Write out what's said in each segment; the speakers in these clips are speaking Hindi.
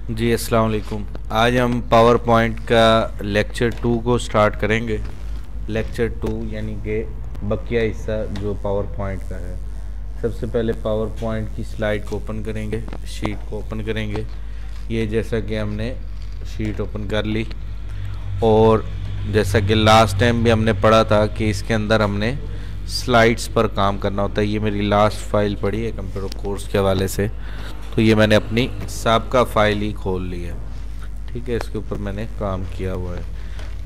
जी अस्सलाम वालेकुम। आज हम पावर पॉइंट का लेक्चर 2 को स्टार्ट करेंगे। लेक्चर 2 यानी कि बकिया हिस्सा जो पावर पॉइंट का है। सबसे पहले पावर पॉइंट की स्लाइड को ओपन करेंगे, शीट को ओपन करेंगे। ये जैसा कि हमने शीट ओपन कर ली, और जैसा कि लास्ट टाइम भी हमने पढ़ा था कि इसके अंदर हमने स्लाइड्स पर काम करना होता है। ये मेरी लास्ट फाइल पड़ी है कंप्यूटर कोर्स के हवाले से, तो ये मैंने अपनी साबका फाइल ही खोल ली है। ठीक है, इसके ऊपर मैंने काम किया हुआ है।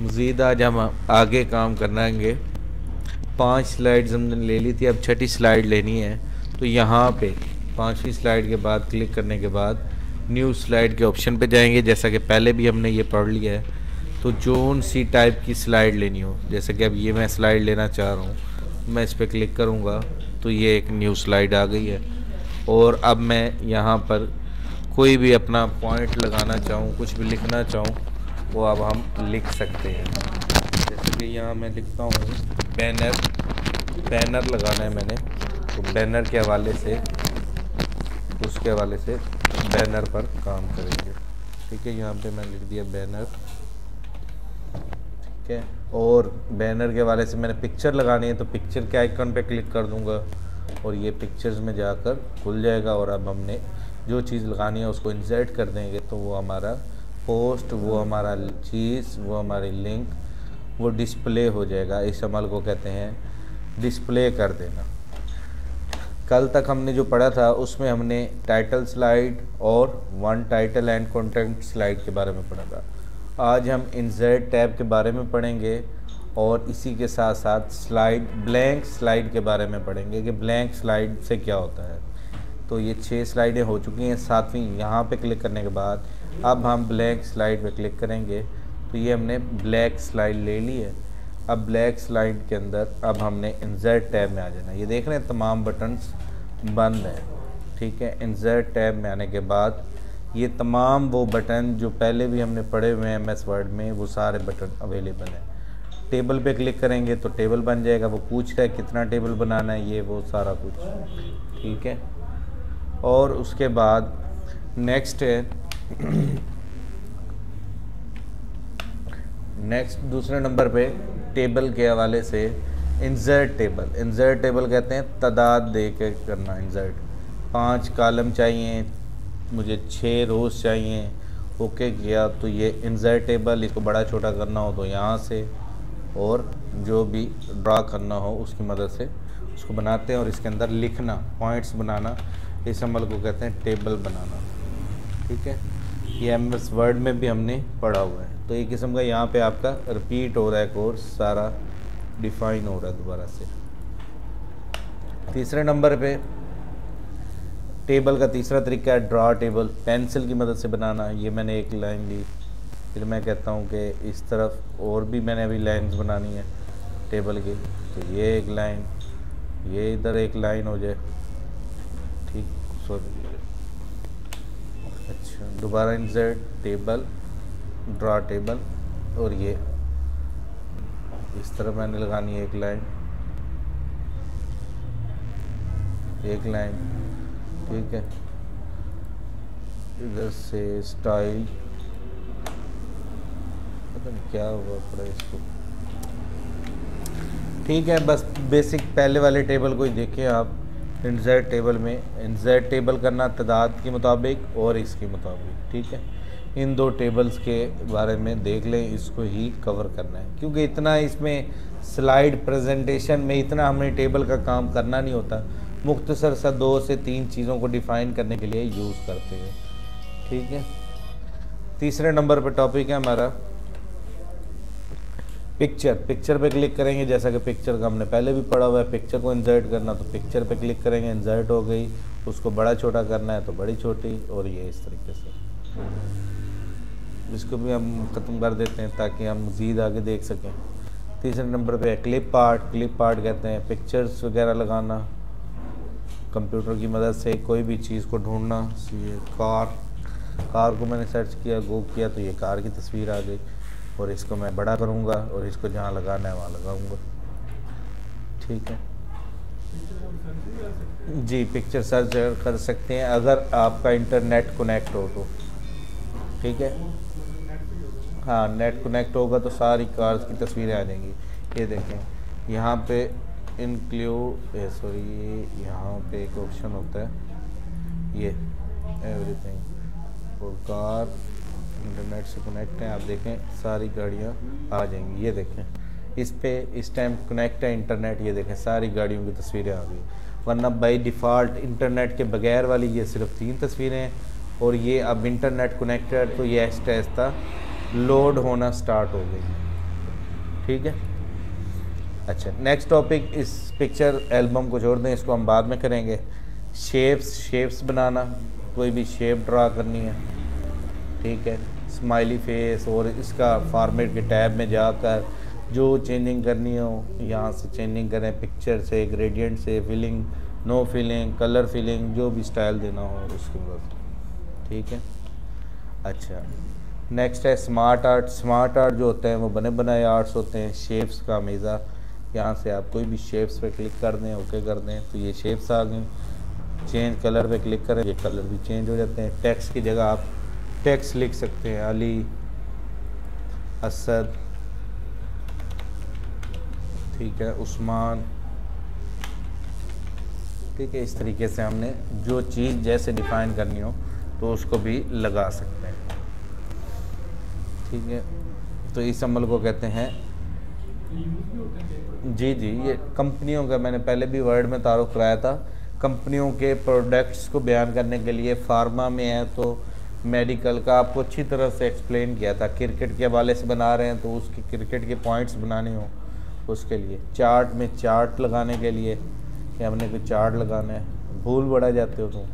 मज़ीद आज हम आगे काम करेंगे। 5 स्लाइड्स हमने ले ली थी, अब छठी स्लाइड लेनी है। तो यहाँ पे 5वीं स्लाइड के बाद क्लिक करने के बाद न्यू स्लाइड के ऑप्शन पे जाएंगे। जैसा कि पहले भी हमने ये पढ़ लिया है, तो जोन सी टाइप की स्लाइड लेनी हो, जैसे कि अब ये मैं स्लाइड लेना चाह रहा हूँ, मैं इस पर क्लिक करूँगा तो ये एक न्यू स्लाइड आ गई है। और अब मैं यहाँ पर कोई भी अपना पॉइंट लगाना चाहूँ, कुछ भी लिखना चाहूँ, वो अब हम लिख सकते हैं। जैसे कि यहाँ मैं लिखता हूँ बैनर। बैनर लगाना है मैंने, तो बैनर के हवाले से, उसके हवाले से बैनर पर काम करेंगे। ठीक है, यहाँ पे मैं लिख दिया बैनर। ठीक है, और बैनर के हवाले से मैंने पिक्चर लगानी है, तो पिक्चर के आइकन पे क्लिक कर दूंगा और ये पिक्चर्स में जाकर खुल जाएगा। और अब हमने जो चीज़ लगानी है उसको इंसर्ट कर देंगे, तो वो हमारा पोस्ट, वो हमारा चीज़, वो हमारी लिंक, वो डिस्प्ले हो जाएगा। इस अमल को कहते हैं डिस्प्ले कर देना। कल तक हमने जो पढ़ा था उसमें हमने टाइटल स्लाइड और one title and content slide के बारे में पढ़ा था। आज हम इंसर्ट टैब के बारे में पढ़ेंगे और इसी के साथ साथ स्लाइड, ब्लैंक स्लाइड के बारे में पढ़ेंगे कि ब्लैंक स्लाइड से क्या होता है। तो ये 6 स्लाइडें हो चुकी हैं। 7वीं यहाँ पे क्लिक करने के बाद अब हम ब्लैंक स्लाइड पे क्लिक करेंगे, तो ये हमने ब्लैक स्लाइड ले ली है। अब ब्लैक स्लाइड के अंदर अब हमने इंसर्ट टैब में आ जाना। ये देख रहे हैं तमाम बटन्स बंद हैं। ठीक है, इंसर्ट टैब में आने के बाद ये तमाम वो बटन जो पहले भी हमने पढ़े हुए हैं MS वर्ड में, वो सारे बटन अवेलेबल हैं। टेबल पे क्लिक करेंगे तो टेबल बन जाएगा। वो पूछ रहा है कितना टेबल बनाना है, ये वो सारा कुछ। ठीक है, और उसके बाद नेक्स्ट है नेक्स्ट दूसरे नंबर पे टेबल के हवाले से इंसर्ट टेबल। इंसर्ट टेबल कहते हैं तादाद दे के करना इंसर्ट। 5 कॉलम चाहिए मुझे, 6 रोज़ चाहिए। ओके किया तो ये इंसर्ट टेबल, इसको बड़ा छोटा करना हो तो यहाँ से, और जो भी ड्रा करना हो उसकी मदद से उसको बनाते हैं। और इसके अंदर लिखना, पॉइंट्स बनाना, इस अमल को कहते हैं टेबल बनाना। ठीक है, ये MS वर्ड में भी हमने पढ़ा हुआ है। तो एक किस्म का यहाँ पे आपका रिपीट हो रहा है कोर्स, सारा डिफाइन हो रहा है दोबारा से। तीसरे नंबर पे टेबल का तीसरा तरीका है ड्रा टेबल, पेंसिल की मदद से बनाना। ये मैंने एक लाइन ली, फिर मैं कहता हूँ कि इस तरफ और भी मैंने अभी लाइंस बनानी है टेबल की, तो ये एक लाइन, ये इधर एक लाइन हो जाए। ठीक, सॉरी, अच्छा, दोबारा इंसर्ट टेबल, ड्रा टेबल, और ये इस तरह मैंने लगानी है एक लाइन, एक लाइन। ठीक है, इधर से स्टाइल, पता नहीं क्या हुआ पड़ा इसको। ठीक है, बस बेसिक पहले वाले टेबल को ही देखें आप। इंसर्ट टेबल में इंसर्ट टेबल करना तादाद के मुताबिक और इसके मुताबिक। ठीक है, इन 2 टेबल्स के बारे में देख लें, इसको ही कवर करना है, क्योंकि इतना इसमें स्लाइड प्रेजेंटेशन में इतना हमें टेबल का काम करना नहीं होता। मुख्तसर सा 2 से 3 चीज़ों को डिफ़ाइन करने के लिए यूज़ करते हैं। ठीक है, तीसरे नंबर पर टॉपिक है हमारा पिक्चर। पिक्चर पे क्लिक करेंगे, जैसा कि पिक्चर का हमने पहले भी पढ़ा हुआ है। पिक्चर को इंसर्ट करना, तो पिक्चर पे क्लिक करेंगे, इंसर्ट हो गई। उसको बड़ा छोटा करना है तो बड़ी छोटी, और ये इस तरीके से। इसको भी हम ख़त्म कर देते हैं ताकि हम मज़ीद आगे देख सकें। तीसरे नंबर पे है क्लिप आर्ट। क्लिप आर्ट कहते हैं पिक्चर्स वगैरह लगाना, कंप्यूटर की मदद से कोई भी चीज़ को ढूंढना। ये कार को मैंने सर्च किया, गो किया, तो ये कार की तस्वीर आ गई, और इसको मैं बड़ा करूँगा और इसको जहाँ लगाना है वहाँ लगाऊँगा। ठीक है जी, पिक्चर सर्च कर सकते हैं अगर आपका इंटरनेट कनेक्ट हो तो। ठीक है, हाँ नेट कनेक्ट होगा तो सारी कार्स की तस्वीरें आ जाएंगी। ये देखें यहाँ पे इंक्लूड सॉरी यहाँ पे एक ऑप्शन होता है ये एवरीथिंग और कार इंटरनेट से कनेक्ट है। आप देखें सारी गाड़ियाँ आ जाएंगी। ये देखें इस पे इस टाइम कनेक्ट है इंटरनेट। ये देखें सारी गाड़ियों की तस्वीरें आ गई, वरना बाई डिफ़ॉल्ट इंटरनेट के बगैर वाली ये सिर्फ 3 तस्वीरें हैं और ये अब इंटरनेट कनेक्टेड तो ये आहिस्ता आहिस्ता लोड होना स्टार्ट हो गई। ठीक है, अच्छा नेक्स्ट टॉपिक, इस पिक्चर एल्बम को छोड़ दें, इसको हम बाद में करेंगे। शेप्स बनाना, कोई भी शेप ड्रा करनी है, ठीक है, स्माइली फेस, और इसका फॉर्मेट के टैब में जाकर जो चेंजिंग करनी हो यहाँ से चेंजिंग करें, पिक्चर से, ग्रेडियंट से, filling, no filling, colour filling, जो भी स्टाइल देना हो उसके बाद। ठीक है, अच्छा नेक्स्ट है स्मार्ट आर्ट। स्मार्ट आर्ट जो होते हैं वो बने बनाए आर्ट्स होते हैं। शेप्स का मेज़ा, यहाँ से आप कोई भी शेप्स पे क्लिक कर दें, ओके कर दें तो ये शेप्स आ गए। चेंज कलर पे क्लिक करें, ये कलर भी चेंज हो जाते हैं। टेक्स्ट की जगह आप टेक्स्ट लिख सकते हैं, अली, असद, ठीक है, उस्मान, ठीक है। इस तरीके से हमने जो चीज़ जैसे डिफ़ाइन करनी हो तो उसको भी लगा सकते हैं। ठीक है, तो इस अमल को कहते हैं जी, ये कंपनियों का मैंने पहले भी वर्ड में तारुफ कराया था। कंपनियों के प्रोडक्ट्स को बयान करने के लिए, फार्मा में है तो मेडिकल का आपको अच्छी तरह से एक्सप्लेन किया था। क्रिकेट के हवाले से बना रहे हैं तो उसके क्रिकेट के पॉइंट्स बनाने हो उसके लिए। चार्ट में चार्ट लगाने के लिए कि हमने कोई चार्ट लगाना है, भूल बढ़ा जाते हो तो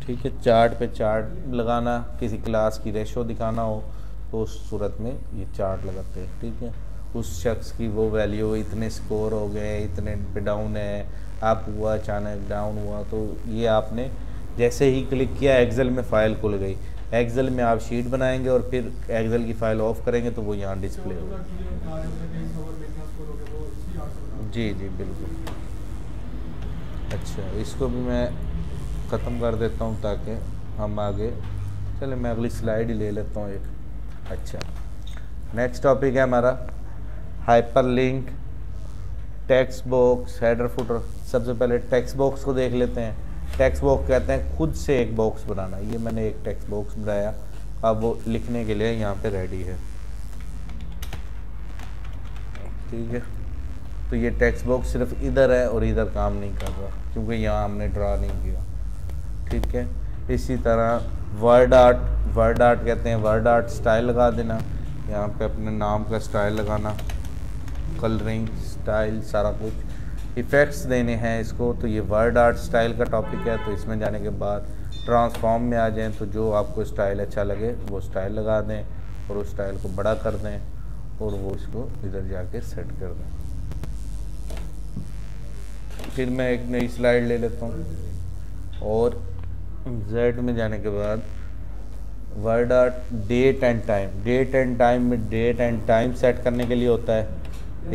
ठीक है, चार्ट पे चार्ट लगाना, किसी क्लास की रेशो दिखाना हो तो उस सूरत में ये चार्ट लगाते हैं। ठीक है, उस शख्स की वो वैल्यू, इतने स्कोर हो गए, इतने पे डाउन है, अप हुआ, अचानक डाउन हुआ, तो ये आपने जैसे ही क्लिक किया एक्सेल में फ़ाइल खुल गई। एक्सेल में आप शीट बनाएंगे और फिर एक्सेल की फ़ाइल ऑफ करेंगे तो वो यहाँ डिस्प्ले होगा। जी बिल्कुल। अच्छा, इसको भी मैं ख़त्म कर देता हूँ ताकि हम आगे चले। मैं अगली स्लाइड ही ले लेता हूँ एक। अच्छा, नेक्स्ट टॉपिक है हमारा hyperlink, text box, header footer. सबसे पहले टेक्स्ट बॉक्स को देख लेते हैं। टेक्स्ट बॉक्स कहते हैं खुद से एक बॉक्स बनाना। ये मैंने एक टेक्स्ट बॉक्स बनाया, अब वो लिखने के लिए यहाँ पे रेडी है। ठीक है, तो ये टेक्स्ट बॉक्स सिर्फ इधर है और इधर काम नहीं कर रहा क्योंकि यहाँ हमने ड्रा नहीं किया। ठीक है, इसी तरह वर्ड आर्ट कहते हैं। वर्ड आर्ट स्टाइल लगा देना, यहाँ पे अपने नाम का स्टाइल लगाना, कलरिंग स्टाइल, सारा कुछ इफ़ेक्ट्स देने हैं इसको। तो ये वर्ड आर्ट स्टाइल का टॉपिक है, तो इसमें जाने के बाद ट्रांसफॉर्म में आ जाएं तो जो आपको स्टाइल अच्छा लगे वो स्टाइल लगा दें और उस स्टाइल को बड़ा कर दें और वो इसको इधर जाके सेट कर दें। फिर मैं एक नई स्लाइड ले लेता हूँ और Z में जाने के बाद word art date and time में डेट एंड टाइम सेट करने के लिए होता है।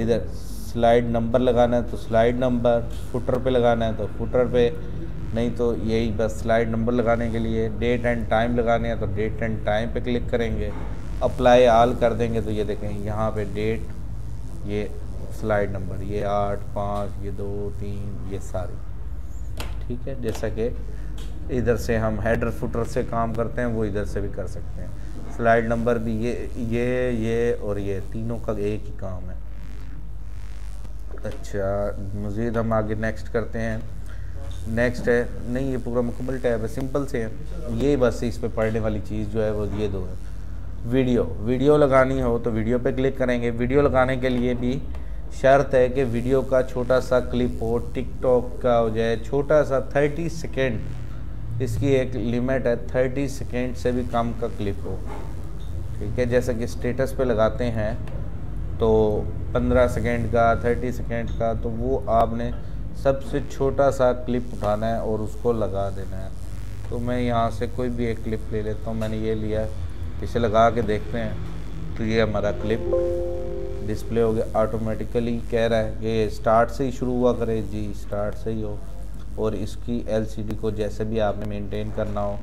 इधर स्लाइड नंबर लगाना है तो स्लाइड नंबर, फुटर पे लगाना है तो फुटर पे, नहीं तो यही बस स्लाइड नंबर लगाने के लिए। डेट एंड टाइम लगाने हैं तो डेट एंड टाइम पे क्लिक करेंगे, अप्लाई आल कर देंगे तो ये देखें यहाँ पे डेट, ये स्लाइड नंबर, ये 8, 5, ये 2, 3, ये सारी। ठीक है, जैसा कि इधर से हम हेडर फुटर से काम करते हैं वो इधर से भी कर सकते हैं। स्लाइड नंबर भी ये और ये तीनों का एक ही काम है। अच्छा, मज़ीद हम आगे नेक्स्ट करते हैं। नेक्स्ट है, नहीं ये पूरा मुकम्मल टैब है, सिंपल से है ये, बस इस पे पढ़ने वाली चीज़ जो है वो ये दो है। वीडियो लगानी हो तो वीडियो पे क्लिक करेंगे। वीडियो लगाने के लिए भी शर्त है कि वीडियो का छोटा सा क्लिप हो, टिकटॉक का हो जाए, छोटा सा 30 सेकेंड, इसकी एक लिमिट है, 30 सेकेंड से भी कम का क्लिप हो। ठीक है, जैसा कि स्टेटस पे लगाते हैं तो 15 सेकेंड का, 30 सेकेंड का, तो वो आपने सबसे छोटा सा क्लिप उठाना है और उसको लगा देना है। तो मैं यहाँ से कोई भी एक क्लिप ले लेता हूँ, मैंने ये लिया, इसे लगा के देखते हैं तो ये हमारा क्लिप डिस्प्ले हो गया। ऑटोमेटिकली कह रहा है कि स्टार्ट से ही शुरू हुआ करे, जी स्टार्ट से ही हो, और इसकी LCD को जैसे भी आपने मेंटेन करना हो